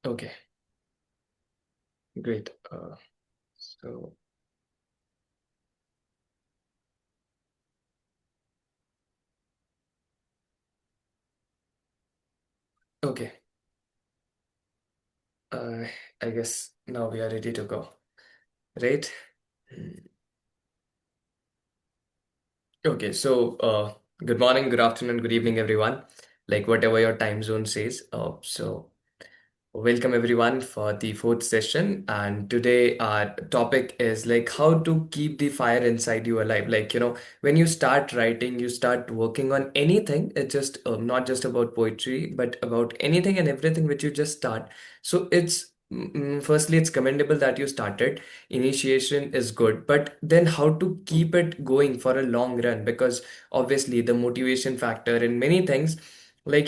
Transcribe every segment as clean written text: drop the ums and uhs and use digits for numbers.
Okay, great. So, okay, uh, I guess now we are ready to go, right? Mm. Okay, so good morning, good afternoon, good evening, everyone. Like whatever your time zone says. Welcome everyone for the fourth session, and today our topic is like how to keep the fire inside you alive. When you start writing, you start working on anything. It's just not just about poetry, but about anything and everything which you just start. So firstly, it's commendable that you started. Initiation is good, but then how to keep it going for a long run? Because obviously the motivation factor in many things they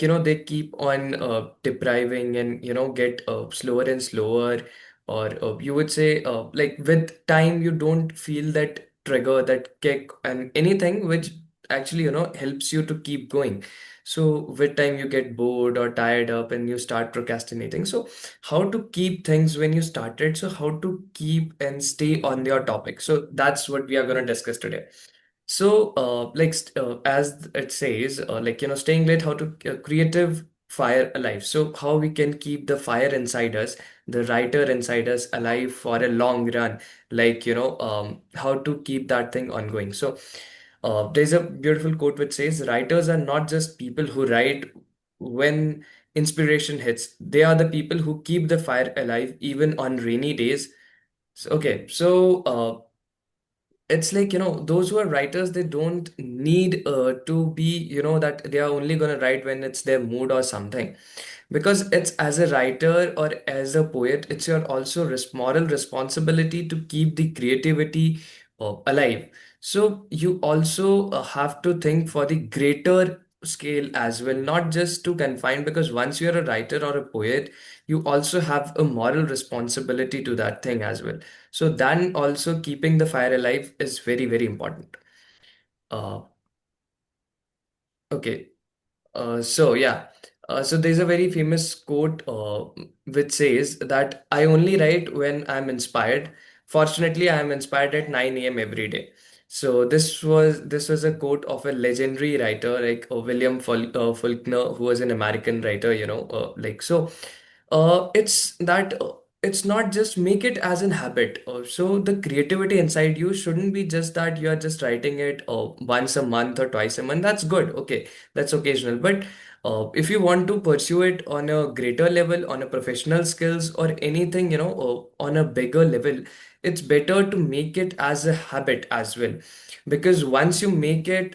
keep on depriving and get slower and slower, or you would say like with time you don't feel that trigger, that kick and anything which actually helps you to keep going. So with time you get bored or tired up and you start procrastinating. So how to keep things when you started, so how to keep and stay on your topic, so that's what we are going to discuss today. So, as it says, staying late, how to creative fire alive. So, how we can keep the fire inside us, the writer inside us alive for a long run, how to keep that thing ongoing. So, there's a beautiful quote which says, writers are not just people who write when inspiration hits, they are the people who keep the fire alive even on rainy days. So it's like those who are writers, they don't need to be that they are only going to write when it's their mood or something, because it's as a writer or as a poet, it's your also moral responsibility to keep the creativity alive. So you also have to think for the greater scale as well, not just to confine, because once you're a writer or a poet, you also have a moral responsibility to that thing as well. So then also keeping the fire alive is very, very important. uh, okay. So there's a very famous quote which says that I only write when I'm inspired. Fortunately, I am inspired at 9 a.m. every day. So this was a quote of a legendary writer like Faulkner, who was an American writer. It's that it's not just make it as an habit. So the creativity inside you shouldn't be just that you are just writing it once a month or twice a month. That's good. Okay, that's occasional. But if you want to pursue it on a greater level, on a professional skills or anything, on a bigger level, it's better to make it as a habit as well. Because once you make it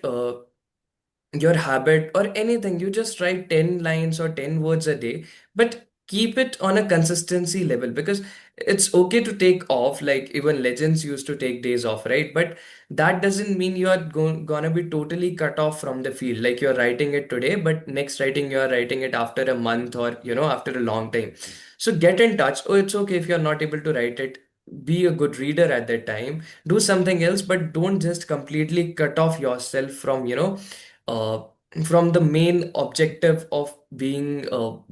your habit or anything, you just write 10 lines or 10 words a day, but keep it on a consistency level, because it's okay to take off, like even legends used to take days off, right? But that doesn't mean you are gonna be totally cut off from the field, like you're writing it today but next writing you are writing it after a month or after a long time. So get in touch. Oh, it's okay if you're not able to write it, be a good reader at that time, do something else, but don't just completely cut off yourself from uh, from the main objective of being of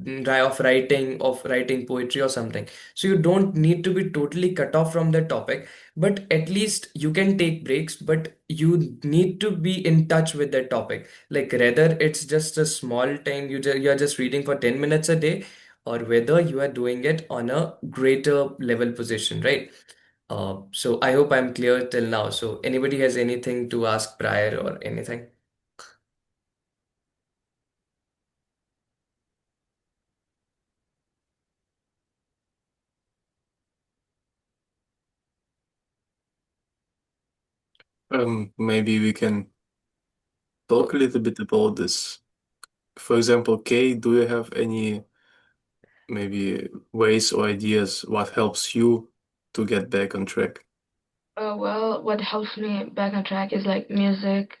writing poetry or something. So you don't need to be totally cut off from the topic, but at least you can take breaks, but you need to be in touch with that topic. Like whether it's just a small time, you're just reading for 10 minutes a day, or whether you are doing it on a greater level position, right? So I hope I'm clear till now. So anybody has anything to ask prior or anything? Maybe we can talk a little bit about this. For example, Kay, do you have any maybe ways or ideas what helps you to get back on track? Well, what helps me back on track is like music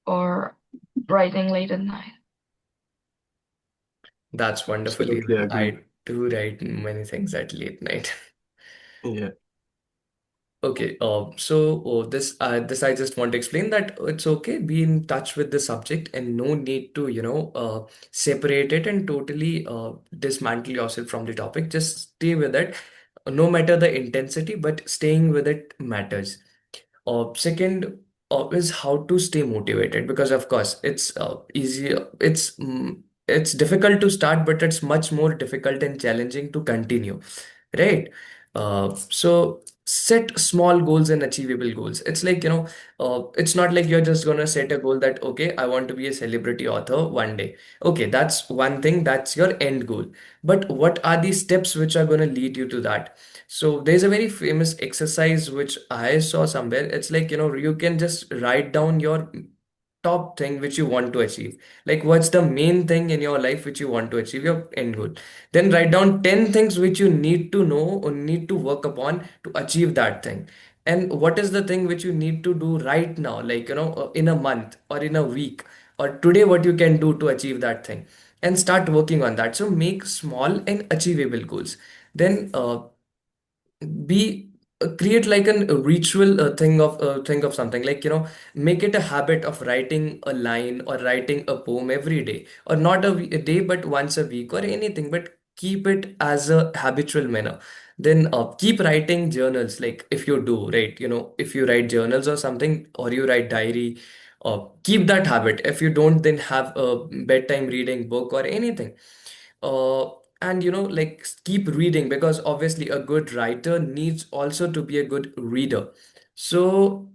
or writing late at night. That's wonderful. Absolutely Even agree. I do write many things at late night. Yeah. Okay, this I just want to explain that it's okay, be in touch with the subject and no need to, separate it and totally dismantle yourself from the topic. Just stay with it, no matter the intensity, but staying with it matters. Second is how to stay motivated because of course it's easy. It's difficult to start, but it's much more difficult and challenging to continue, right? So set small goals and achievable goals. It's like, it's not like you're just gonna set a goal that, okay, I want to be a celebrity author one day. Okay, that's one thing, that's your end goal. But what are the steps which are gonna lead you to that? So there's a very famous exercise which I saw somewhere. It's like, you can just write down your top thing which you want to achieve. Like, what's the main thing in your life which you want to achieve, your end goal. Then write down 10 things which you need to know or need to work upon to achieve that thing. And what is the thing which you need to do right now, like, in a month or in a week or today, what you can do to achieve that thing and start working on that. So make small and achievable goals. Then be create like a ritual thing of something, like, make it a habit of writing a line or writing a poem every day, or not a day but once a week or anything, but keep it as a habitual manner. Then keep writing journals, like if you do, right, if you write journals or something, or you write diary, keep that habit. If you don't, then have a bedtime reading book or anything. And like, keep reading, because obviously a good writer needs also to be a good reader. So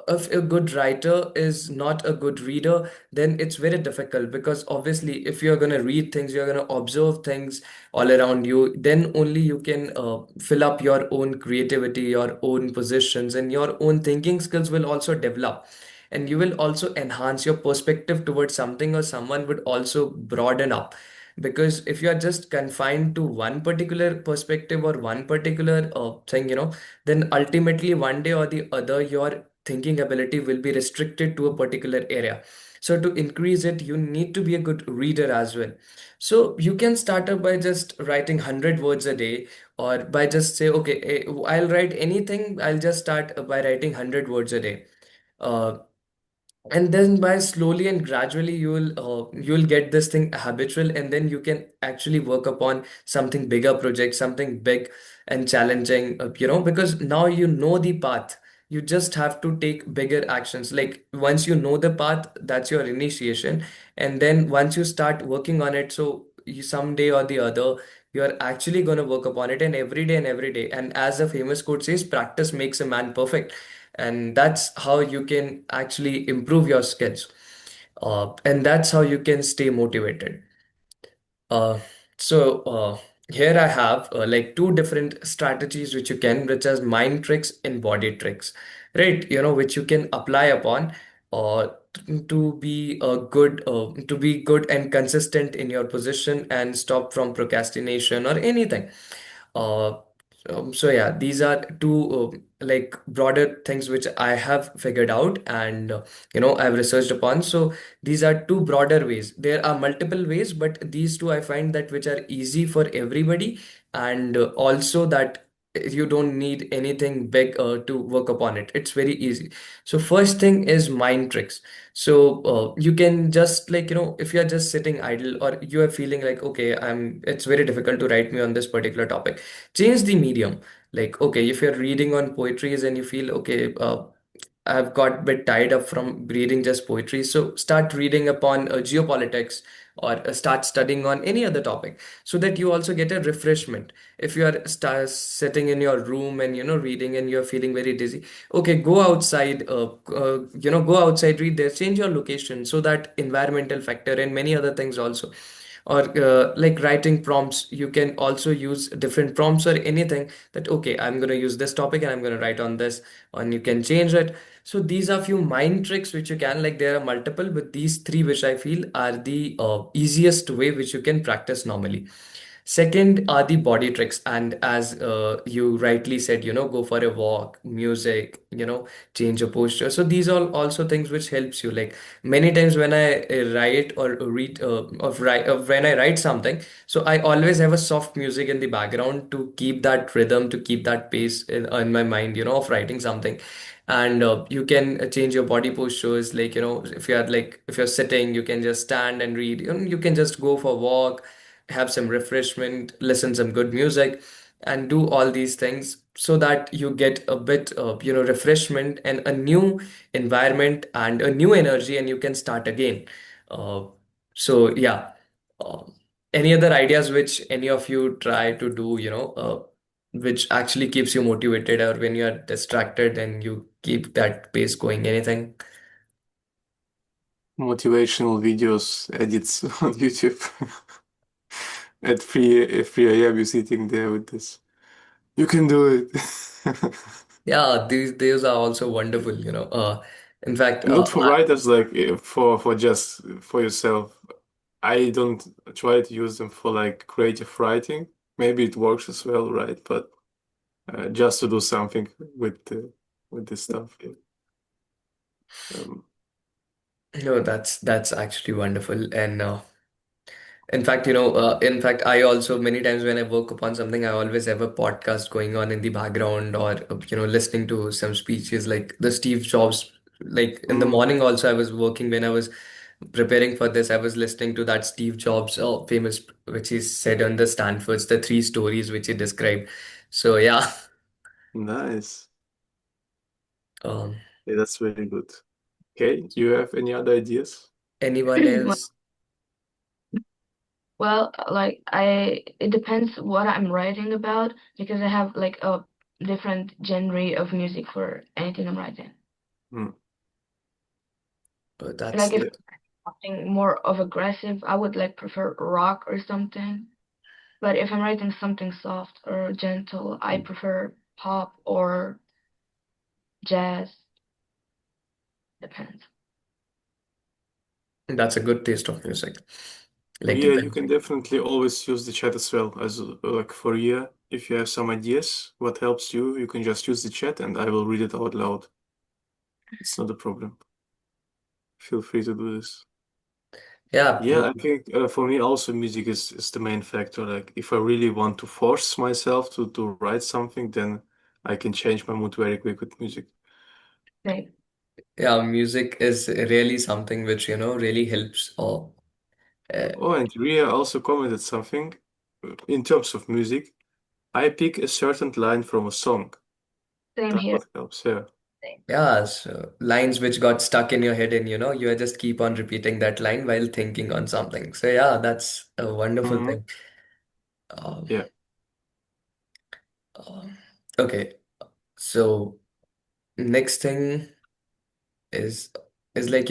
if a good writer is not a good reader, then it's very difficult, because obviously if you're going to read things, you're going to observe things all around you, then only you can fill up your own creativity, your own positions, and your own thinking skills will also develop. And you will also enhance your perspective towards something, or someone would also broaden up. Because if you are just confined to one particular perspective or one particular thing, then ultimately one day or the other, your thinking ability will be restricted to a particular area. So to increase it, you need to be a good reader as well. So you can start up by just writing 100 words a day, or by just say, okay, I'll write anything. I'll just start by writing 100 words a day. Uh, and then by slowly and gradually you'll get this thing habitual, and then you can actually work upon something bigger project, something big and challenging, because now you know the path. You just have to take bigger actions. Like, once you know the path, that's your initiation. And then once you start working on it, so you, someday or the other, you're actually going to work upon it, and every day. And as the famous quote says, practice makes a man perfect. And that's how you can actually improve your skills, and that's how you can stay motivated. uh, so here I have like two different strategies which you can, which is mind tricks and body tricks, right? Which you can apply upon uh, to be good and consistent in your position and stop from procrastination or anything. Uh, so yeah, these are two like broader things which I have figured out, and I've researched upon. So these are two broader ways. There are multiple ways, but these two I find that which are easy for everybody, and also that you don't need anything big to work upon it. It's very easy. So first thing is mind tricks. So you can just, like, if you're just sitting idle, or you are feeling like, okay, it's very difficult to write me on this particular topic, change the medium. Like, okay, if you're reading on poetries and you feel, okay, I've got a bit tired up from reading just poetry. So start reading upon geopolitics, or start studying on any other topic, so that you also get a refreshment. If you are sitting in your room and reading, and you're feeling very dizzy, okay, go outside. Go outside, read there, change your location, so that environmental factor and many other things also. Or like writing prompts, you can also use different prompts or anything, that okay, I'm going to use this topic and I'm going to write on this, and you can change it. So these are few mind tricks which you can, like, there are multiple, but these three which I feel are the easiest way which you can practice normally. Second are the body tricks, and as you rightly said, go for a walk, music, change your posture. So these are also things which helps you. Like many times when I write or read when I write something, so I always have a soft music in the background to keep that rhythm, to keep that pace in my mind, of writing something. And you can change your body postures, like if you're sitting, you can just stand and read. You can just go for a walk, have some refreshment, listen some good music, and do all these things so that you get a bit of refreshment and a new environment and a new energy, and you can start again. uh, so yeah. um, any other ideas which any of you try to do, which actually keeps you motivated, or when you are distracted and you keep that pace going? Anything? Motivational videos, edits on YouTube. At 3 a.m. you're sitting there with this. You can do it. Yeah, these are also wonderful, in fact, Not for writers, like for just for yourself. I don't try to use them for like creative writing. Maybe it works as well, right? But just to do something with this stuff. Yeah. Um, no, that's actually wonderful. And in fact, I also many times when I work upon something, I always have a podcast going on in the background, or listening to some speeches like the Steve Jobs. Like in the mm, morning, also I was working when I was preparing for this. I was listening to that Steve Jobs famous, which he said on the Stanfords, the three stories which he described. So yeah. nice. um, Yeah, that's very good. Okay, you have any other ideas? anyone else? Well, like it depends what I'm writing about because I have like a different genre of music for anything I'm writing. Mm, Like That's if yeah. something more of aggressive, I would like prefer rock or something. But if I'm writing something soft or gentle, I prefer pop or jazz. Depends. that's a good taste of music. Like Yeah, you depends. can definitely always use the chat as well as like for yeah. If you have some ideas, what helps you, you can just use the chat and I will read it out loud. It's not a problem. Feel free to do this. Yeah. Yeah, I think for me also music is the main factor. Like if I really want to force myself to write something, then I can change my mood very quick with music. Same. Yeah, music is really something which, really helps. Oh, and Ria also commented something in terms of music. I pick a certain line from a song. Same That here. what helps, yeah. Same. yeah, so lines which got stuck in your head, and you just keep on repeating that line while thinking on something. So yeah, that's a wonderful Hmm. thing. Um, Yeah. um, okay, so next thing is is like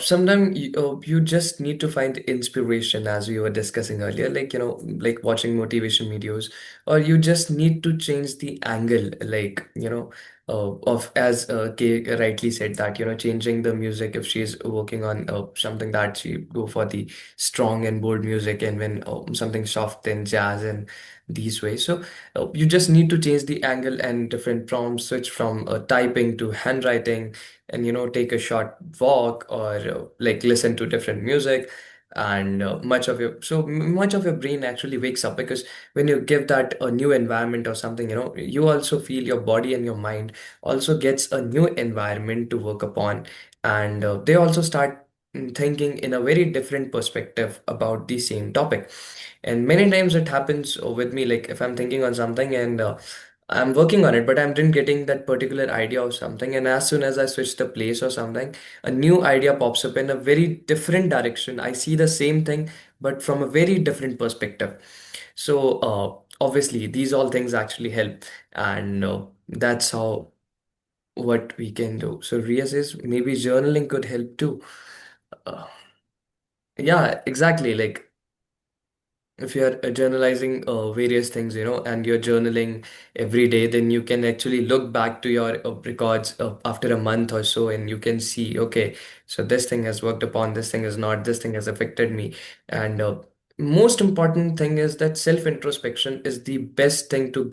sometimes you just need to find inspiration, as we were discussing earlier, like like watching motivation videos, or you just need to change the angle, like of, as Kay rightly said, that changing the music. If she's working on something, that she go for the strong and bold music, and when something soft and jazz and these ways. So you just need to change the angle and different prompts, switch from typing to handwriting, and take a short walk, or like listen to different music. And much of your brain actually wakes up, because when you give that a new environment or something, you also feel your body and your mind also gets a new environment to work upon. And they also start thinking in a very different perspective about the same topic. And many times it happens with me, like if I'm thinking on something, and I'm working on it, but I didn't getting that particular idea of something. And as soon as I switch the place or something, a new idea pops up in a very different direction. I see the same thing, but from a very different perspective. So obviously, these all things actually help, and that's how what we can do. So Ria says maybe journaling could help too. Uh, yeah, exactly. Like if you're journalizing various things, and you're journaling every day, then you can actually look back to your records after a month or so, and you can see, okay, so this thing has worked upon, this thing has not, this thing has affected me. And most important thing is that self introspection is the best thing to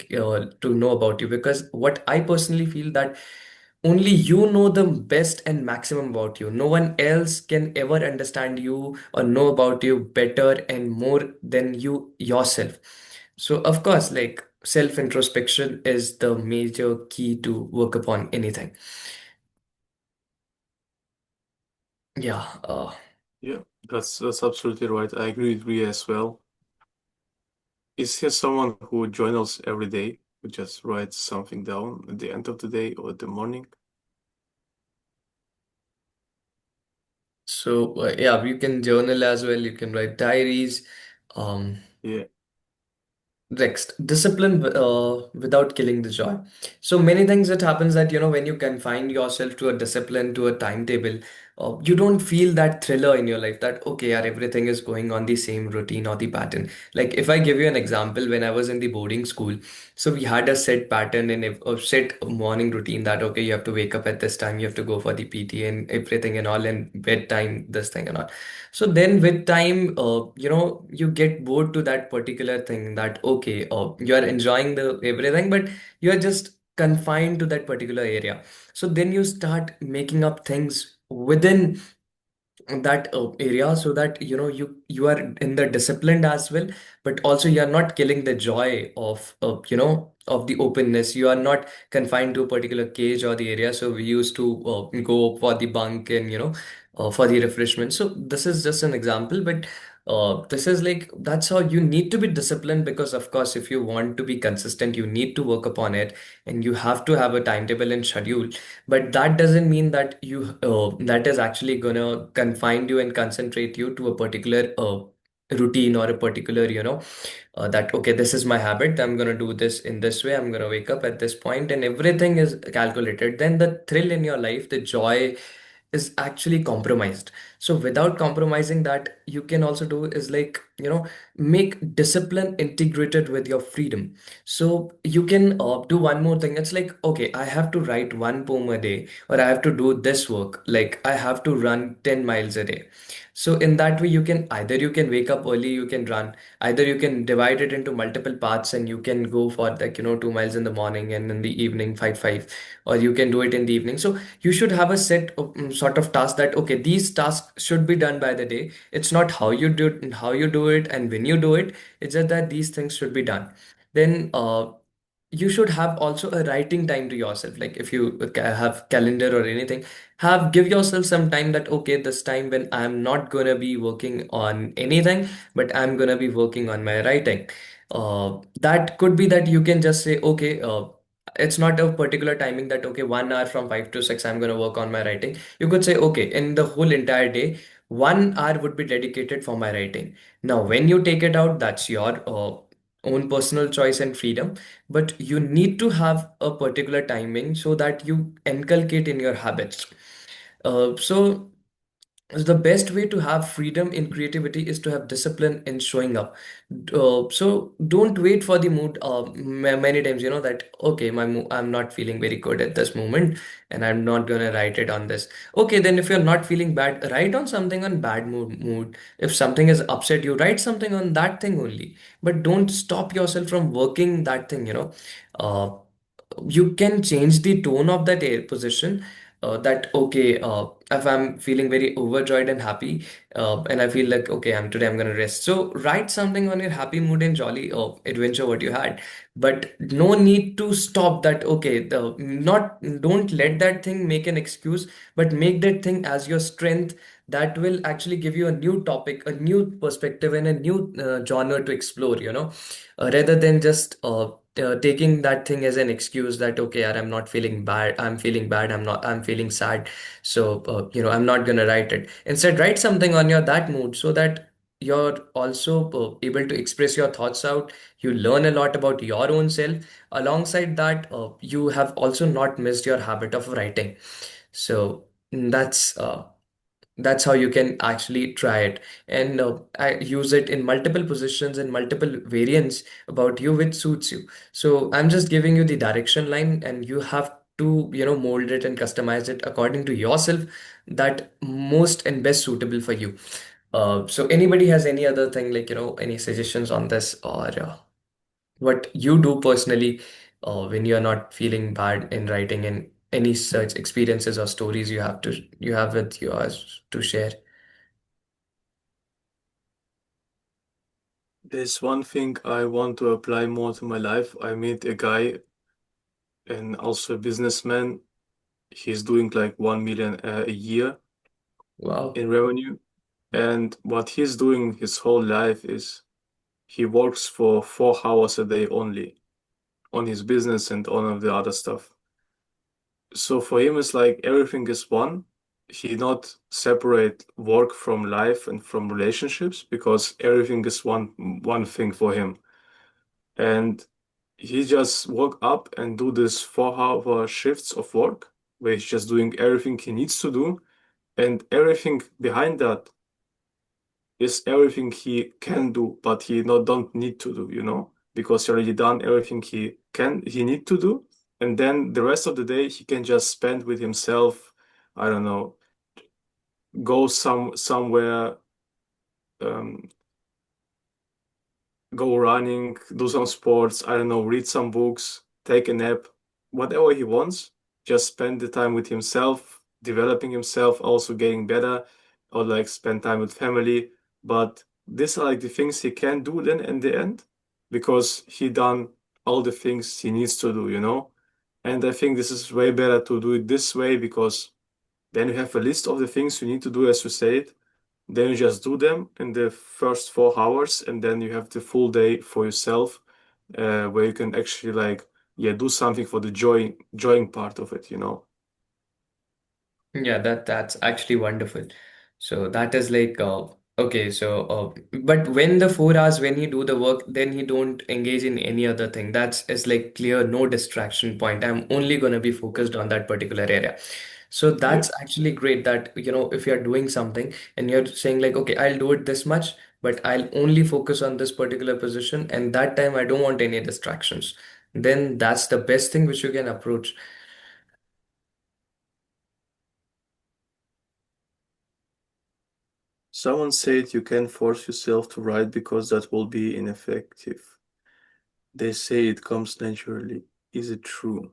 know about you, because what I personally feel that only you know the best and maximum about you. No one else can ever understand you or know about you better and more than you yourself. So of course, like, self introspection is the major key to work upon anything. Yeah. Yeah, that's absolutely right. I agree with Ria as well. Is here someone who journals every day, who just writes something down at the end of the day or the morning? So yeah, you can journal as well. You can write diaries. Um, Yeah, Next, discipline without killing the joy. So many things that happens that, when you confine yourself to a discipline, to a timetable, you don't feel that thriller in your life that, okay, yeah, everything is going on the same routine or the pattern. Like if I give you an example, when I was in the boarding school, so we had a set pattern and a set morning routine that, okay, you have to wake up at this time, you have to go for the PT and everything and all, and bedtime, this thing and all. So then with time, you get bored to that particular thing that, okay, you are enjoying the everything, but you are just confined to that particular area. So then you start making up things within that area, so that you are in the disciplined as well, but also you are not killing the joy of the openness. You are not confined to a particular cage or the area. So we used to go for the bunk and for the refreshment. So this is just an example, but this is like, that's how you need to be disciplined, because of course if you want to be consistent, you need to work upon it, and you have to have a timetable and schedule. But that doesn't mean that that is actually gonna confine you and concentrate you to a particular routine or a particular, that, okay, this is my habit. I'm gonna do this in this way. I'm gonna wake up at this point, and everything is calculated. Then the thrill in your life, the joy, is actually compromised. So without compromising that, you can also do is like, make discipline integrated with your freedom. So you can do one more thing. It's like, okay, I have to write one poem a day, or I have to do this work. Like I have to run 10 miles a day. So in that way, you can wake up early, you can run, either you can divide it into multiple parts, and you can go for like, 2 miles in the morning, and in the evening five, or you can do it in the evening. So you should have a set of, sort of task that, okay, these tasks should be done by the day. It's not how you do it and when you do it. It's just that these things should be done. Then you should have also a writing time to yourself. Like if you have calendar or anything, give yourself some time that, okay, this time when I'm not gonna be working on anything, but I'm gonna be working on my writing. That could be that you can just say, okay, it's not a particular timing that, okay, 1 hour from 5 to 6 I'm gonna work on my writing. You could say, okay, in the whole entire day, 1 hour would be dedicated for my writing. Now when you take it out, that's your own personal choice and freedom, but you need to have a particular timing so that you inculcate in your habits. So the best way to have freedom in creativity is to have discipline in showing up. So don't wait for the mood. Many times, that, okay, I'm not feeling very good at this moment, and I'm not gonna write it on this. Okay, then if you're not feeling bad, write on something on bad mood. If something is upset you, write something on that thing only. But don't stop yourself from working that thing. Uh, you can change the tone of that air position, that, okay, if I'm feeling very overjoyed and happy, and I feel like, okay, I'm gonna rest, so write something on your happy mood and jolly adventure what you had. But no need to stop that. Okay, the not don't let that thing make an excuse, but make that thing as your strength. That will actually give you a new topic, a new perspective, and a new genre to explore, rather than just taking that thing as an excuse that, okay, yaar, I'm feeling bad, I'm feeling sad, so I'm not gonna write it. Instead, write something on your that mood, so that you're also able to express your thoughts out. You learn a lot about your own self. Alongside that, you have also not missed your habit of writing. So that's how you can actually try it, and I use it in multiple positions and multiple variants about you, which suits you. So I'm just giving you the direction line, and you have to mold it and customize it according to yourself, that most and best suitable for you. So anybody has any other thing like, any suggestions on this or what you do personally when you're not feeling bad in writing and any such experiences or stories you have with yours to share? There's one thing I want to apply more to my life. I meet a guy and also a businessman. He's doing like 1 million a year Wow. in revenue. And what he's doing his whole life is he works for 4 hours a day only on his business and all of the other stuff. So for him, it's like everything is one. He not separate work from life and from relationships because everything is one thing for him. And he just woke up and do this 4 hour shifts of work where he's just doing everything he needs to do. And everything behind that is everything he can do, but he not don't need to do, because he already done everything he need to do. And then the rest of the day he can just spend with himself, I don't know, go somewhere, um, go running, do some sports, I don't know, read some books, take a nap, whatever he wants. Just spend the time with himself, developing himself, also getting better, or like spend time with family. But these are like the things he can do then in the end, because he done all the things he needs to do. And I think this is way better to do it this way because then you have a list of the things you need to do, as you said, then you just do them in the first 4 hours, and then you have the full day for yourself, where you can actually like, yeah, do something for the joying part of it. Yeah, that's actually wonderful. So that is like okay, so but when the 4 hours when he do the work, then he don't engage in any other thing. That's is like clear no distraction point. I'm only gonna be focused on that particular area. So Yeah. that's actually great that if you're doing something and you're saying like, okay, I'll do it this much, but I'll only focus on this particular position, and that time I don't want any distractions. Then that's the best thing which you can approach. Someone said you can force yourself to write because that will be ineffective. They say it comes naturally. Is it true?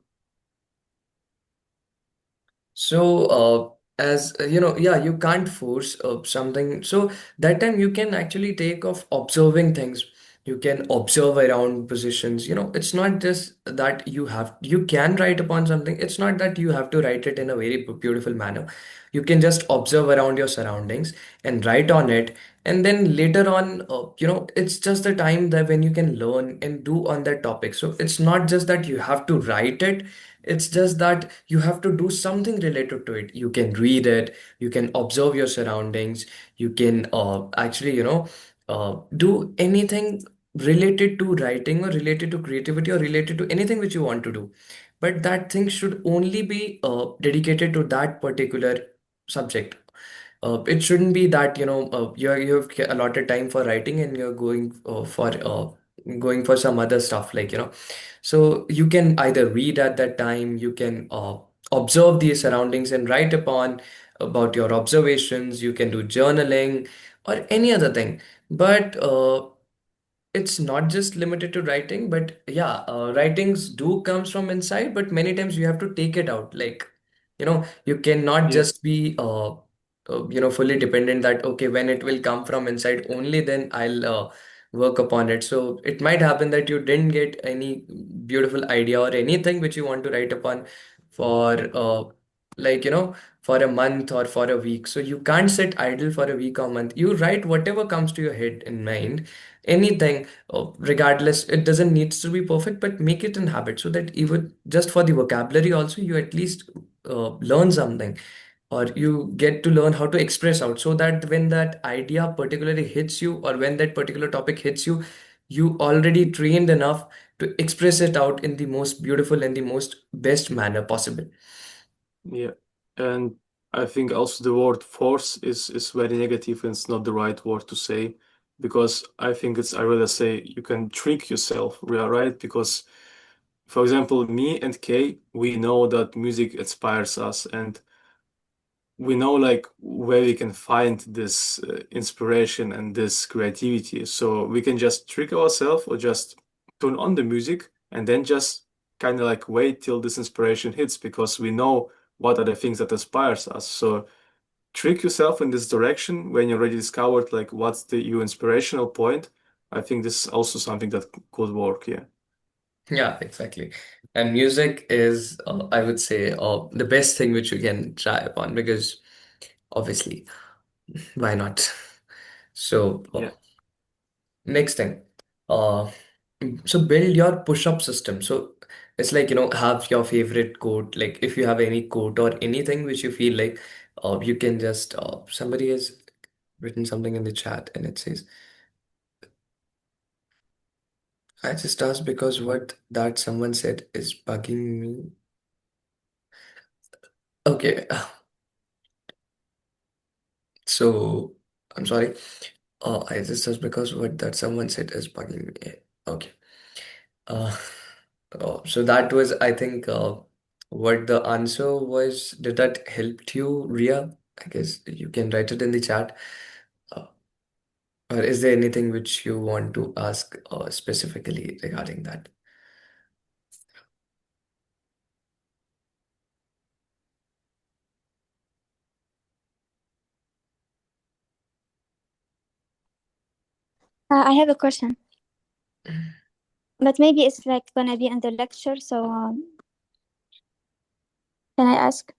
So, as yeah, you can't force something. So that time you can actually take off observing things. You can observe around positions. It's not just that you can write upon something. It's not that you have to write it in a very beautiful manner. You can just observe around your surroundings and write on it. And then later on, it's just the time that when you can learn and do on that topic. So it's not just that you have to write it, it's just that you have to do something related to it. You can read it, you can observe your surroundings, you can actually, do anything related to writing or related to creativity or related to anything which you want to do. But that thing should only be dedicated to that particular subject. It shouldn't be that you have allotted time for writing and you're going for some other stuff like so you can either read at that time, you can observe the surroundings and write upon about your observations, you can do journaling or any other thing. But it's not just limited to writing, but yeah, writings do comes from inside, but many times you have to take it out. Like, you cannot Yeah. just be fully dependent that okay, when it will come from inside only, then I'll work upon it. So it might happen that you didn't get any beautiful idea or anything which you want to write upon for like for a month or for a week. So you can't sit idle for a week or month. You write whatever comes to your head in mind, anything, regardless. It doesn't need to be perfect, but make it in habit so that even just for the vocabulary also you at least learn something, or you get to learn how to express out, so that when that idea particularly hits you or when that particular topic hits you, you already trained enough to express it out in the most beautiful and the most best manner possible. Yeah. And I think also the word force is very negative and it's not the right word to say, because I think I rather say you can trick yourself, right? Because for example, me and Kay, we know that music inspires us, and we know like where we can find this inspiration and this creativity. So we can just trick ourselves or just turn on the music and then just kind of like wait till this inspiration hits because we know what are the things that inspires us. So trick yourself in this direction when you already discovered like what's the your inspirational point. I think this is also something that could work, yeah. Yeah, exactly. And music is, I would say, the best thing which you can try upon because obviously, why not? So, Yeah. next thing, uh, so build your push-up system. So it's like, have your favorite quote. Like if you have any quote or anything which you feel like, you can just, somebody has written something in the chat and it says, I just asked because what that someone said is bugging me. Okay, so I'm sorry. I just because what that someone said is bugging me. Okay. Uh, so that was, I think, what the answer was. Did that help you, Ria? I guess you can write it in the chat. Uh, or is there anything which you want to ask specifically regarding that? I have a question, but maybe it's like gonna be in the lecture. So can I ask?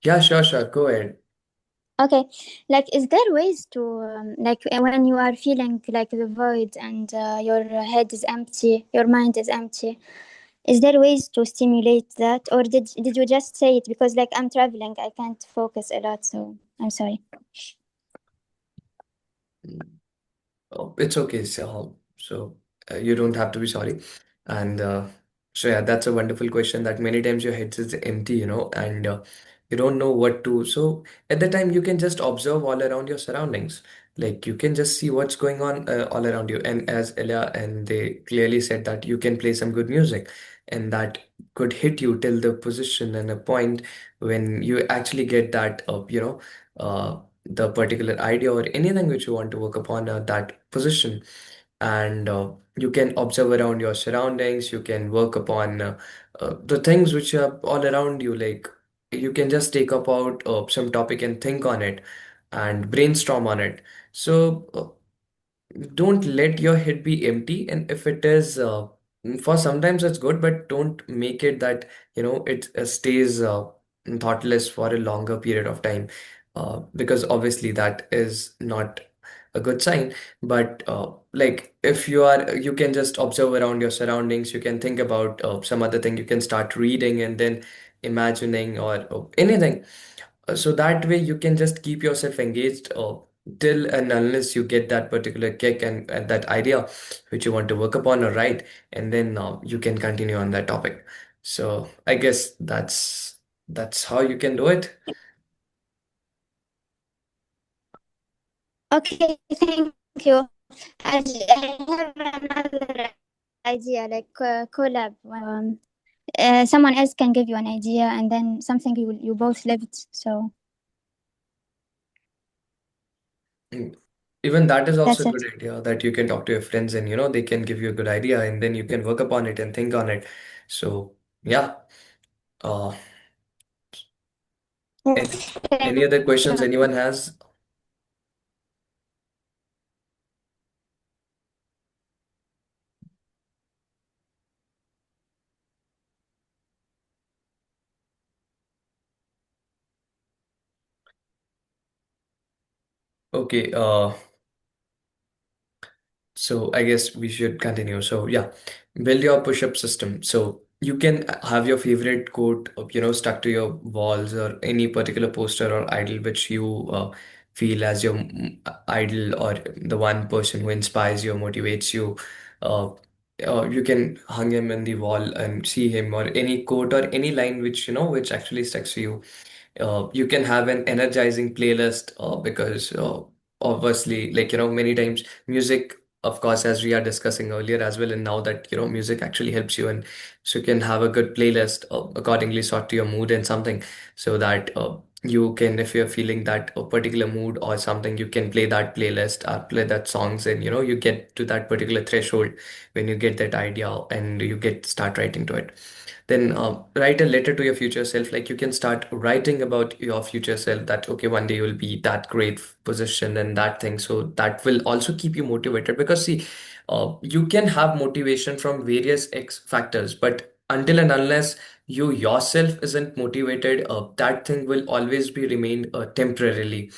Yeah, sure, sure. Go ahead. Okay, like, is there ways to like when you are feeling like the void and your head is empty, your mind is empty? Is there ways to stimulate that, or did you just say it because like I'm traveling, I can't focus a lot, so I'm sorry. Oh, it's okay. So you don't have to be sorry. And so yeah, that's a wonderful question that many times your head is empty, and you don't know what to. So at the time, you can just observe all around your surroundings. Like you can just see what's going on all around you. And as Ella and they clearly said that you can play some good music, and that could hit you till the position and a point when you actually get that, the particular idea or anything which you want to work upon that position. And you can observe around your surroundings, you can work upon the things which are all around you. Like you can just take up out some topic and think on it and brainstorm on it. So don't let your head be empty, and if it is for sometimes it's good, but don't make it that it stays thoughtless for a longer period of time, because obviously that is not a good sign. But like if you can just observe around your surroundings, you can think about some other thing, you can start reading and then imagining or anything. So that way you can just keep yourself engaged till and unless you get that particular kick and that idea which you want to work upon or write, and then you can continue on that topic. So I guess that's how you can do it. Okay, thank you. I have another idea, like collab. Someone else can give you an idea, and then something you both lived. So Mm. Even that is also that's a it. good idea, that you can talk to your friends and they can give you a good idea and then you can work upon it and think on it. So yeah. uh any, Thank any other questions you. anyone has? Okay. So I guess we should continue. So yeah, build your push-up system. So you can have your favorite quote, stuck to your walls or any particular poster or idol which you feel as your idol or the one person who inspires you, motivates you. Uh, you can hang him in the wall and see him, or any quote or any line which which actually sticks to you. You can have an energizing playlist because obviously, like many times music, of course, as we are discussing earlier as well, and now that music actually helps you, and so you can have a good playlist accordingly sort to your mood and something, so that You can, if you're feeling that a particular mood or something, you can play that playlist or play that songs, and you get to that particular threshold when you get that idea and you get start writing to it. Then write a letter to your future self. Like you can start writing about your future self, that okay, one day you will be that great position and that thing. So that will also keep you motivated, because see, you can have motivation from various X factors, but until and unless you yourself isn't motivated, that thing will always be remain temporarily.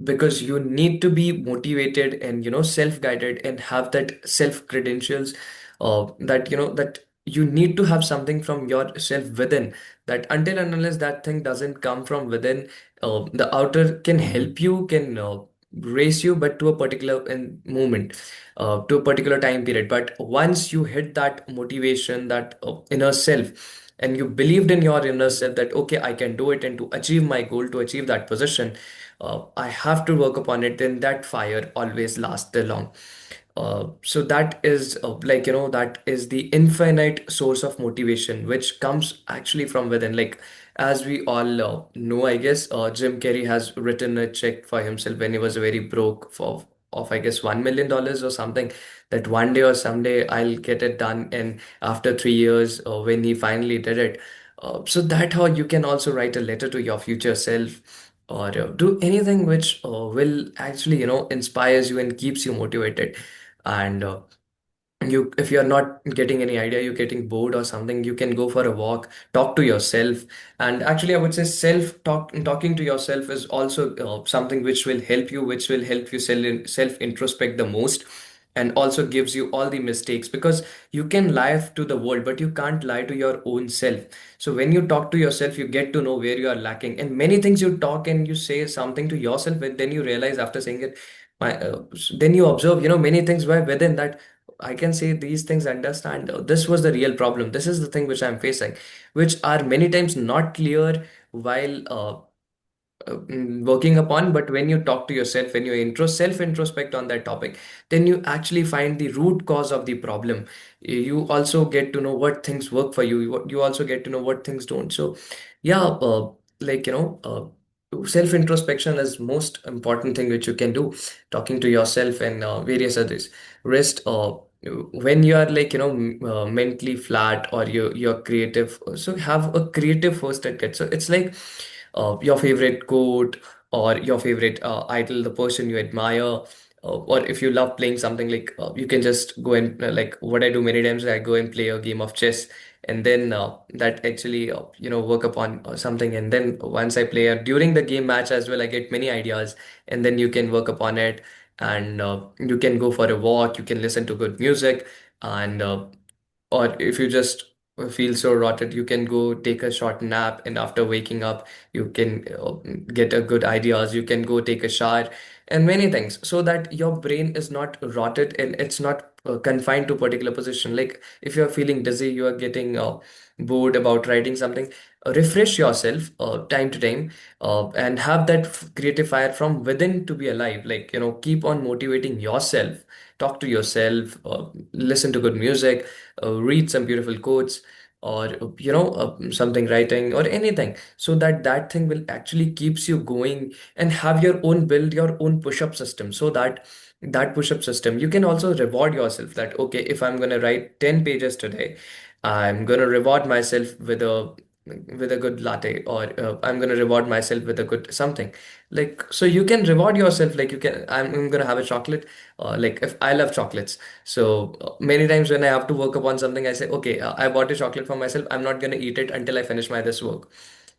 Because you need to be motivated and self-guided and have that self credentials, that that you need to have something from yourself within, that until and unless that thing doesn't come from within, the outer can help you, can raise you, but to a particular moment, to a particular time period. But once you hit that motivation, that inner self, and you believed in your inner self that okay, I can do it, and to achieve my goal, to achieve that position, I have to work upon it, then that fire always lasts long. So that is that is the infinite source of motivation, which comes actually from within. Like, as we all know, I guess Jim Carrey has written a check for himself when he was very broke for of I guess $1 million or something, that one day or someday I'll get it done. And after 3 years, when he finally did it, so that how you can also write a letter to your future self, or do anything which will actually inspires you and keeps you motivated. And you if you're not getting any idea, you're getting bored or something, you can go for a walk, talk to yourself. And actually, I would say talking to yourself is also something which will help you, self introspect the most, and also gives you all the mistakes, because you can lie to the world, but you can't lie to your own self. So when you talk to yourself, you get to know where you are lacking, and many things you talk and you say something to yourself, and then you realize after saying it, then you observe, many things were within that. I can say these things, understand, this was the real problem. This is the thing which I'm facing, which are many times not clear while working upon. But when you talk to yourself, when you self introspect on that topic, then you actually find the root cause of the problem. You also get to know what things work for you. You also get to know what things don't. So yeah, like self introspection is most important thing which you can do, talking to yourself and various others. Rest, when you are like mentally flat, or you're creative, so have a creative first aid kit. So it's like your favorite quote, or your favorite idol, the person you admire, or if you love playing something, like you can just go and like what I do many times, I go and play a game of chess, and then that actually work upon something. And then once I play during the game match as well, I get many ideas, and then you can work upon it. And you can go for a walk, you can listen to good music, and or if you just feel so rotted, you can go take a short nap, and after waking up, you can get a good ideas, you can go take a shower, and many things, so that your brain is not rotted and it's not confined to particular position. Like if you're feeling dizzy, you are getting bored about writing something, refresh yourself time to time, and have that creative fire from within to be alive. Like keep on motivating yourself, talk to yourself, listen to good music, read some beautiful quotes, or something writing or anything, so that that thing will actually keeps you going. And have your own build your own push-up system, so that that push-up system you can also reward yourself, that okay, if I'm going to write 10 pages today, I'm going to reward myself with a good latte, or I'm going to reward myself with a good something. Like, so you can reward yourself, like I'm going to have a chocolate, like if I love chocolates, so many times when I have to work upon something, I say, okay, I bought a chocolate for myself. I'm not going to eat it until I finish my this work.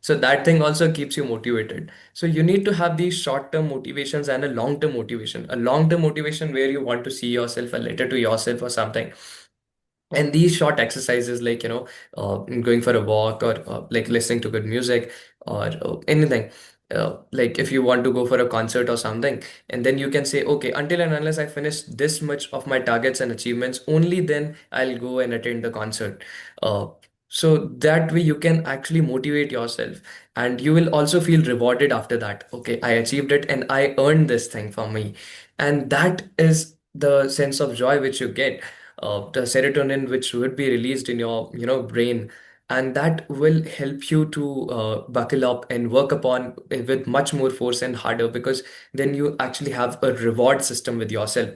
So that thing also keeps you motivated. So you need to have these short-term motivations and a long-term motivation. A long-term motivation where you want to see yourself, a letter to yourself or something. And these short exercises, like going for a walk, or like listening to good music, or anything, like if you want to go for a concert or something, and then you can say, okay, until and unless I finish this much of my targets and achievements, only then I'll go and attend the concert. uh, so that way you can actually motivate yourself, and you will also feel rewarded after that. Okay, I achieved it and I earned this thing for me. And that is the sense of joy which you get, the serotonin which would be released in your brain. and that will help you to buckle up and work upon it with much more force and harder, because then you actually have a reward system with yourself.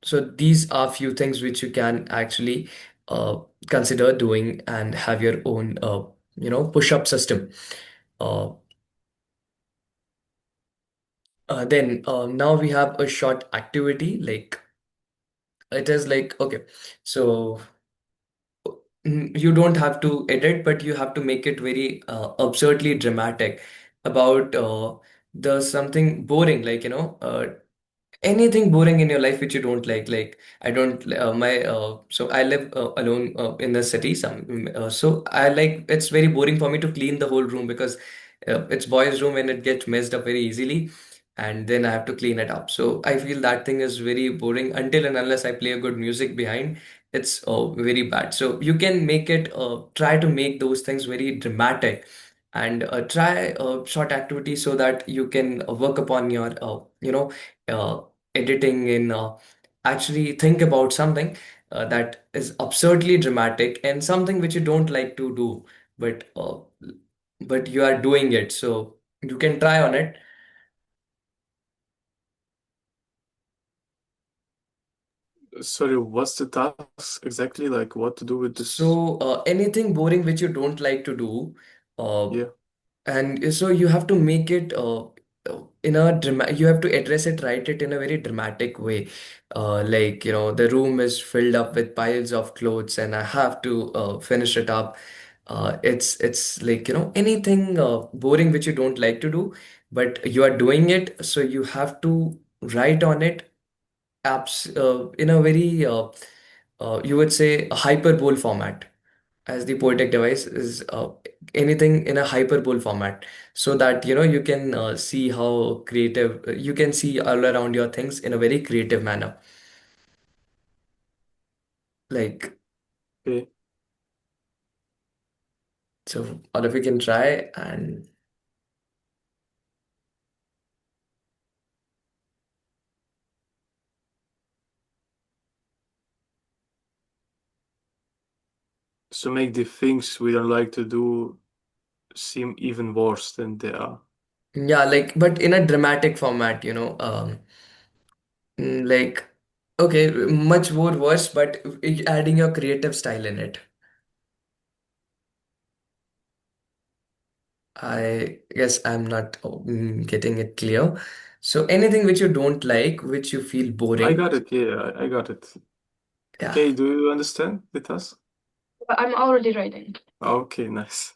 So these are few things which you can actually uh, consider doing and have your own push-up system. uh, then now we have a short activity, like it is like, okay, so you don't have to edit, but you have to make it very absurdly dramatic about the something boring, like anything boring in your life which you don't like. I don't my so I live alone in the city, so I like, it's very boring for me to clean the whole room, because it's boys room and it gets messed up very easily, and then I have to clean it up. So I feel that thing is very boring until and unless I play a good music behind. It's very bad. So you can make it try to make those things very dramatic, and try short activities so that you can work upon your uh, editing, and actually think about something that is absurdly dramatic and something which you don't like to do, but you are doing it, so you can try on it. Sorry, what's the task exactly? Like what to do with this? So anything boring which you don't like to do, uh, Yeah. and so you have to make it in a you have to address it, write it in a very dramatic way. Like, the room is filled up with piles of clothes and I have to finish it up. It's like, anything boring which you don't like to do, but you are doing it, so you have to write on it apps in a very you would say a hyperbole format, as the poetic device is anything in a hyperbole format, so that you can see how creative you can see all around your things in a very creative manner, like. Okay. So all of you can try, and So make the things we don't like to do seem even worse than they are. yeah, like, but in a dramatic format, like, okay, much more worse, but adding your creative style in it. I guess I'm not getting it clear. So anything which you don't like, which you feel I boring. got it. Yeah, I got it. Yeah. Okay, do you understand the task? But I'm already writing. Okay, nice.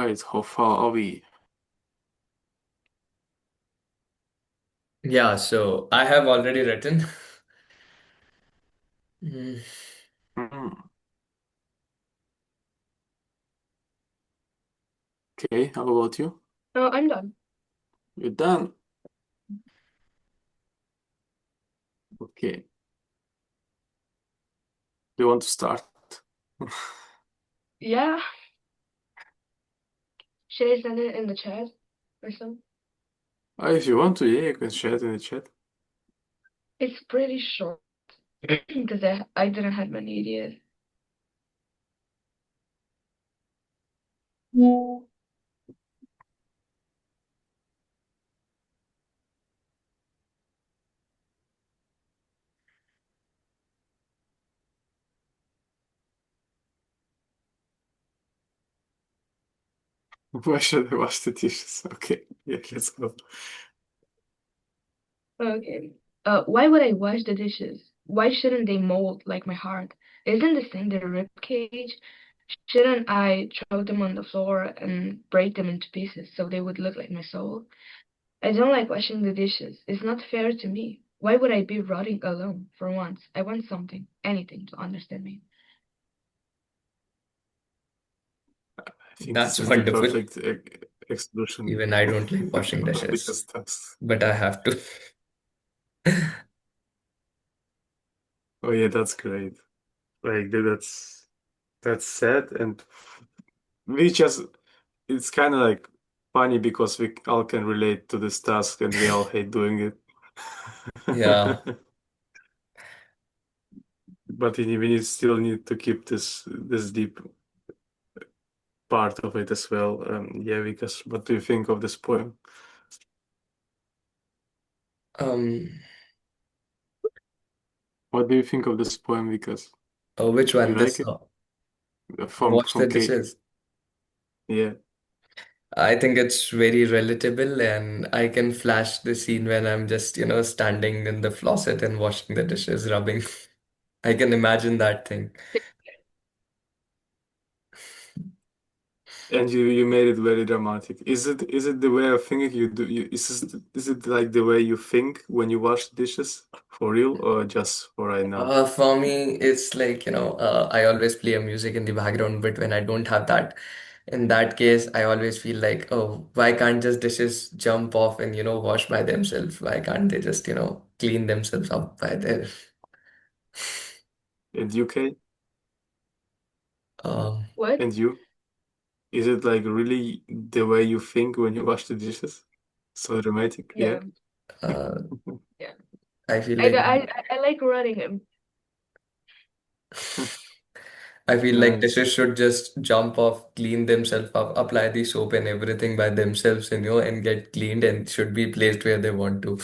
right, how far are we? Yeah, so I have already written. Mm, Hmm. Okay, how about you? No, I'm done. You're done. Okay. Do you want to start? Yeah. Should I send it in the chat or something? If you want to, yeah, you can share it in the chat. It's pretty short because I didn't have many ideas. Why should I wash the dishes? Okay, yeah, let's go. Okay. Why would I wash the dishes? Why shouldn't they mold like my heart? Isn't this thing the rib cage? Shouldn't I throw them on the floor and break them into pieces so they would look like my soul? I don't like washing the dishes. It's not fair to me. Why would I be rotting alone for once? I want something, anything to understand me. I think this that's is the wonderful. perfect exclusion Even I don't like washing dishes, because that's. but I have to. Oh yeah, that's great. Like that's sad, and we just it's kind of like funny because we all can relate to this task and we all hate doing it. Yeah. But we still need to keep this deep part of it as well. Yeah, because what do you think of this poem? Um, What do you think of this poem? Because which do you one? like This it? wash the From K. dishes. Yeah. I think it's very relatable, and I can flash the scene when I'm just, standing in the faucet and washing the dishes, rubbing. I can imagine that thing. And you made it very dramatic. Is it the way of thinking you do? Is it like the way you think when you wash dishes for real or just for right now? For me, it's like, I always play a music in the background, but when I don't have that, in that case, I always feel like, oh, why can't just dishes jump off and, wash by themselves? Why can't they just, clean themselves up by their, And UK um, What? and you? Is it like really the way you think when you wash the dishes? So dramatic, yeah. Yeah, uh, yeah. I feel I, like I, I like running him. I feel like Nice. dishes should just jump off, clean themselves up, apply the soap and everything by themselves, and get cleaned and should be placed where they want to.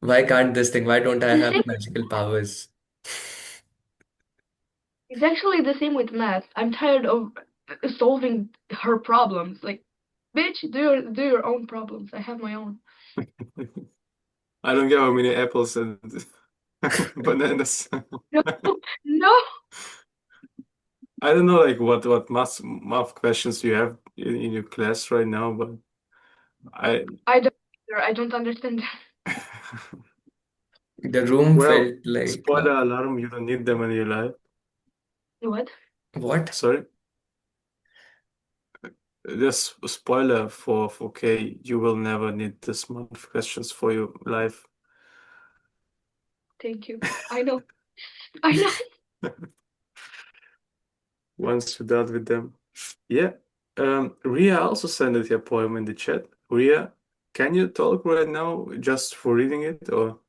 Why can't this thing? Why don't I The have same, magical powers? it's actually the same with math. I'm tired of solving her problems. Like, bitch, do your own problems. I have my own. I don't get how many apples and bananas. No, no. I don't know like what math questions you have in your class right now, but I I don't understand. The room well, felt like spoiler alarm, you don't need them in your life. What? what? Sorry. Just spoiler for K, you will never need this math questions for your life. Thank you. I know. I know. Once you're done with them. Yeah. Ria also sent it a poem in the chat. Ria, can you talk right now just for reading it or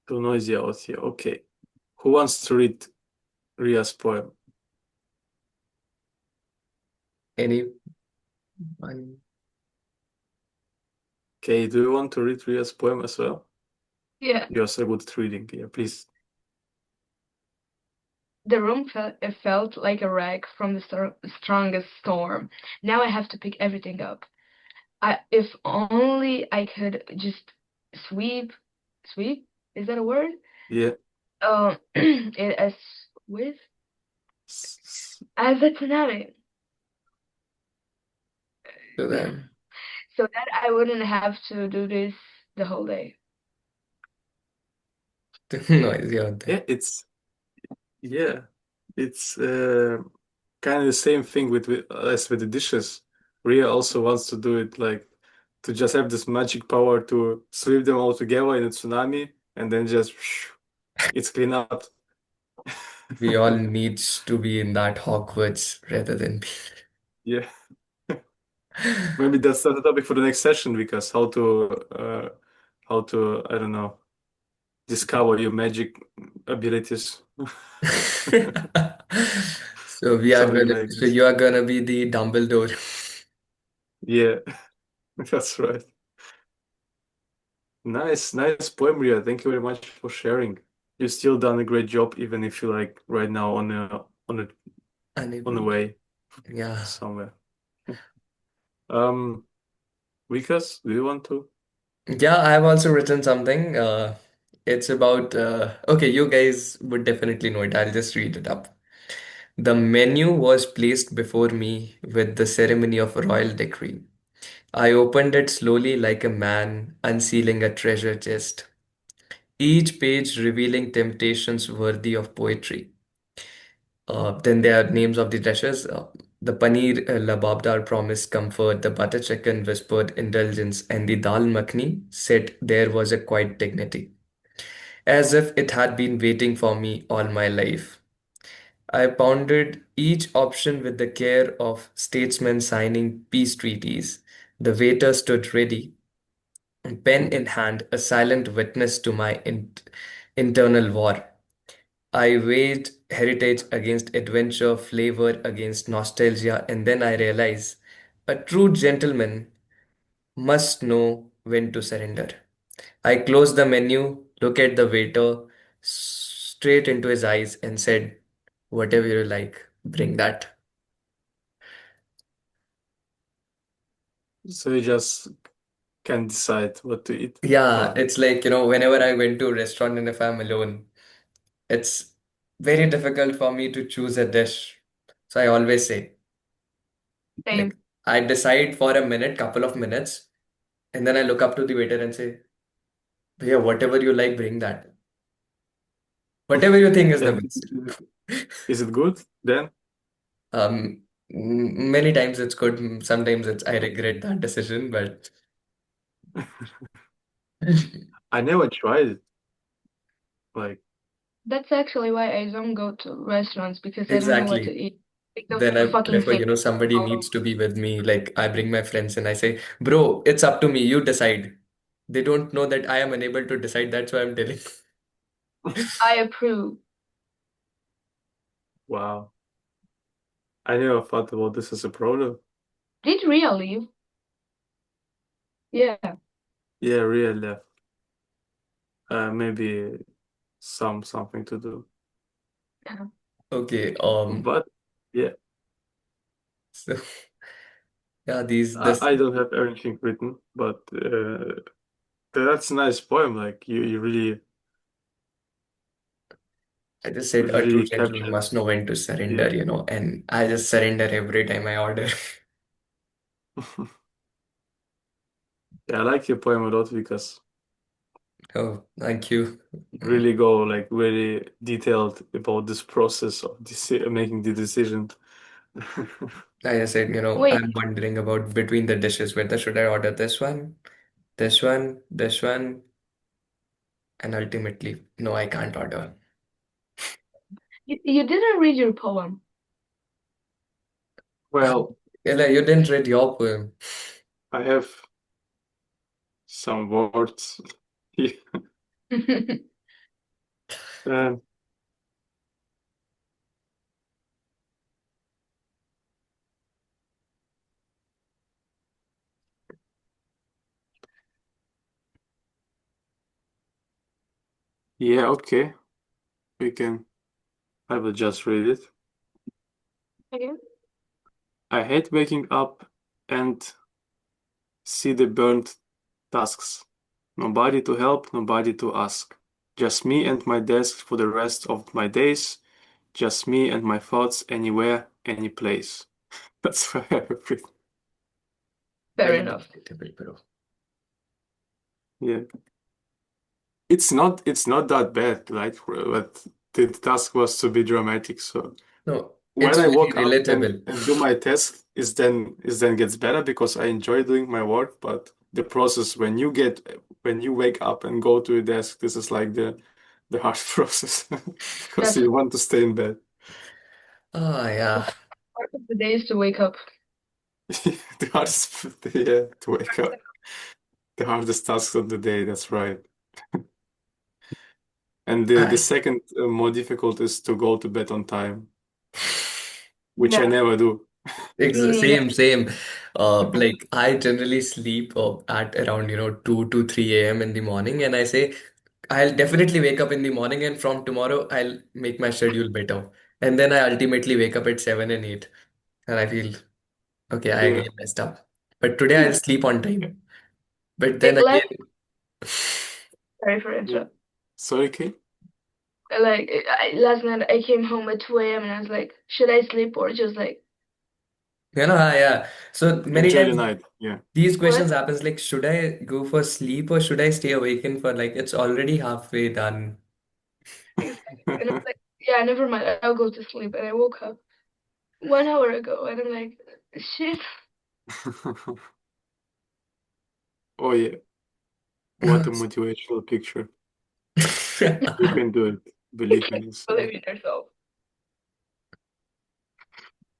too noisy out here? Okay. Who wants to read Ria's poem? Anyone? Okay, do you want to read Ria's poem as well? Yeah. You're so good at reading. Yeah, please. The room felt like a wreck from the strongest storm. Now I have to pick everything up. If only I could just sweep, sweep, is that a word? Yeah. As with S- as a tsunami, So then, so that I wouldn't have to do this the whole day. noisy out there. Yeah, yeah, it's kind of the same thing as with the dishes. Ria also wants to do it like to just have this magic power to sweep them all together in a tsunami and then just it's clean up. We all needs to be in that Hogwarts rather than be. Yeah, maybe that's not the topic for the next session because how to I don't know discover your magic abilities. So we are Something gonna. like So this. you are gonna be the Dumbledore. Yeah, that's right. Nice poem, Ria. Thank you very much for sharing. You still done a great job, even if you're like right now on the Unable. way Yeah. somewhere. Um, Vikas, do you want to? Yeah, I've also written something. It's about. Okay, you guys would definitely know it. I'll just read it up. The menu was placed before me with the ceremony of royal decree. I opened it slowly like a man unsealing a treasure chest, each page revealing temptations worthy of poetry. Then there are names of the dishes. The paneer lababdar promised comfort, the butter chicken whispered indulgence, and the dal makhni said there was a quiet dignity, as if it had been waiting for me all my life. I pondered each option with the care of statesmen signing peace treaties. The waiter stood ready, pen in hand, a silent witness to my internal war. I weighed heritage against adventure, flavor against nostalgia, and then I realized a true gentleman must know when to surrender. I closed the menu, looked at the waiter straight into his eyes, and said, whatever you like, bring that. So you just can't decide what to eat? Yeah, Or it's like, whenever I went to a restaurant and if I'm alone, it's very difficult for me to choose a dish. So I always say, like, Same. I decide for a minute, couple of minutes, and then I look up to the waiter and say, yeah, whatever you like, bring that. Whatever you think is the and best. is it good then? Many times it's good, sometimes I regret that decision, but I never tried it. Like, That's actually why I don't go to restaurants because I don't know what to exactly. eat. Like those Then I fucking prefer, things somebody all over. needs to be with me. Like I bring my friends and I say, bro, it's up to me. You decide. They don't know that I am unable to decide. That's why I'm telling. I approve. wow, I never thought about this as a problem. Did Ria leave? Yeah. Yeah, really. Maybe something to do. Okay. But yeah, So yeah, this I don't have everything written, but that's a nice poem. Like you I just said a true really gentleman captured. must know when to surrender, Yeah. and I just surrender every time I order. Yeah, I like your poem a lot because Oh, thank you. you really go like very detailed about this process of making the decision. I just said, Wait, I'm wondering about between the dishes, whether should I order this one, and ultimately, no, I can't order. you didn't read your poem. Well, Ella, you didn't read your poem. I have some words. Yeah. Um, yeah, okay. We can. I will just read it. Okay. I hate waking up and see the burnt tusks. Nobody to help, nobody to ask. Just me and my desk for the rest of my days. Just me and my thoughts anywhere, any place. That's why I have written. Fair Very enough. relatable, bro. Yeah. It's not that bad, right? But the task was to be dramatic. So No, when it's I very woke up relatable. and do my task is then gets better because I enjoy doing my work. But the process when you wake up and go to your desk, this is like the hard process because That's you want to stay in bed. Ah, yeah. part of the day is to wake up. The hardest, yeah, to wake up. The hardest task of the day, that's right. And the I second more difficult is to go to bed on time, which I Yeah, never do. me neither. Same. Like I generally sleep at around 2 to 3 a.m. in the morning, and I say I'll definitely wake up in the morning, and from tomorrow I'll make my schedule better. And then I ultimately wake up at 7 and 8, and I feel okay, I Yeah. again messed up. But today I'll sleep on time. But then Like last, again, sorry for Yeah. interrupt. Sorry, Kate? Last night I came home at 2 a.m. and I was like, should I sleep or just like yeah. So many Enjoy the times night. Yeah. these what? questions happens like, should I go for sleep or should I stay awakened for like it's already halfway done. Exactly. And I was like, yeah, never mind. I'll go to sleep. And I woke up 1 hour ago and I'm like, shit. Oh yeah. What a motivational picture. You can do it. I Believe in can't yourself. believe in yourself.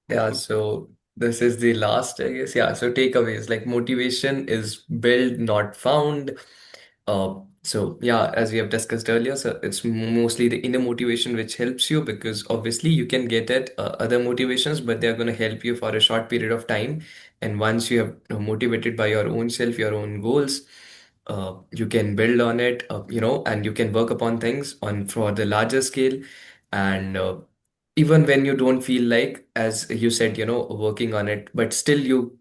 Yeah, so this is the last, I guess. Yeah, so takeaways like motivation is built, not found. So yeah, as we have discussed earlier, so it's mostly the inner motivation which helps you because obviously you can get at other motivations, but they're going to help you for a short period of time. And once you have motivated by your own self, your own goals, you can build on it, and you can work upon things on for the larger scale. And even when you don't feel like, as you said, working on it, but still you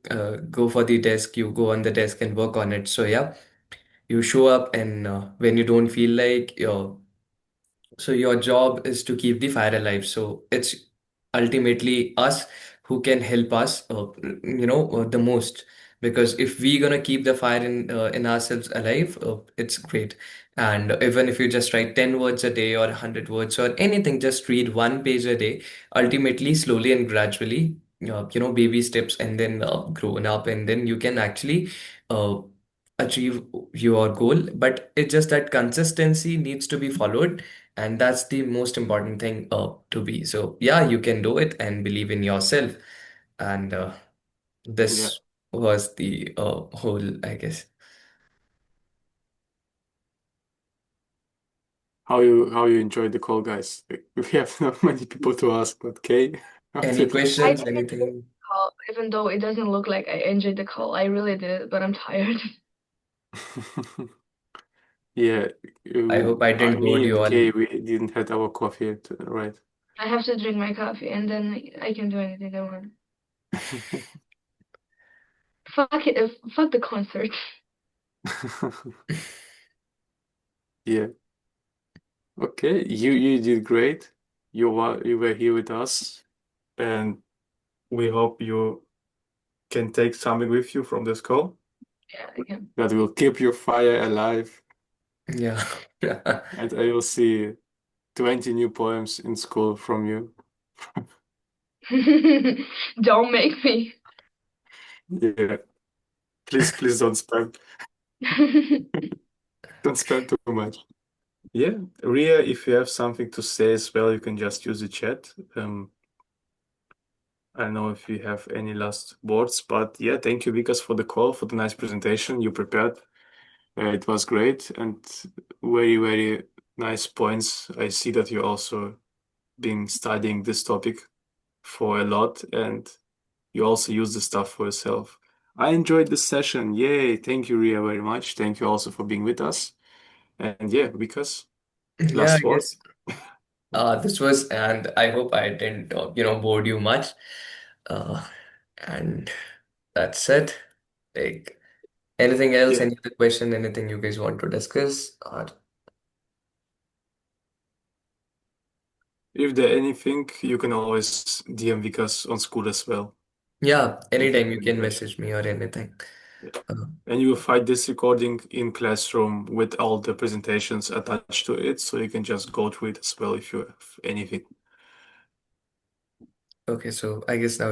go for the desk, you go on the desk and work on it. So yeah, you show up, and when you don't feel like so your job is to keep the fire alive. So it's ultimately us who can help us, the most. Because if we gonna keep the fire in ourselves alive, it's great. And even if you just write 10 words a day or 100 words or anything, just read one page a day. Ultimately, slowly and gradually, baby steps, and then grown up, and then you can actually uh, achieve your goal. But it's just that consistency needs to be followed, and that's the most important thing to be. So yeah, you can do it and believe in yourself. And Yeah. this was the whole, I guess. How you enjoyed the call, guys? We have not many people to ask, but Kay, how Any did it? I questions, did enjoy the anything? call, even though it doesn't look like I enjoyed the call. I really did, but I'm tired. Yeah, I hope I didn't me bored you and all. Kay, we didn't have our coffee yet, right? I have to drink my coffee and then I can do anything I want. Fuck it, fuck the concert. Yeah. Okay, you did great. You were here with us, and we hope you can take something with you from this call Yeah, I can. that will keep your fire alive. Yeah. And I will see 20 new poems in school from you. Don't make me. Yeah, please don't spam. Don't spam too much. Yeah, Ria, if you have something to say as well, you can just use the chat. I don't know if you have any last words, but yeah, thank you, Vikas, for the call, for the nice presentation you prepared. It was great and very nice points. I see that you also been studying this topic for a lot and you also use the stuff for yourself. I enjoyed this session. Yay. Thank you, Ria, very much. Thank you also for being with us. And yeah, because Yeah, I last guess words. this was, and I hope I didn't, bored you much. Uh, and that's it. Like, Anything else? Yeah. Any other question? Anything you guys want to discuss? If there anything, you can always DM Vikas on school as well. Yeah, If you anytime have you any can question. message me or anything. Yeah. Uh, And you will find this recording in Classroom with all the presentations attached to it, so you can just go through it as well if you have anything. okay, so I guess now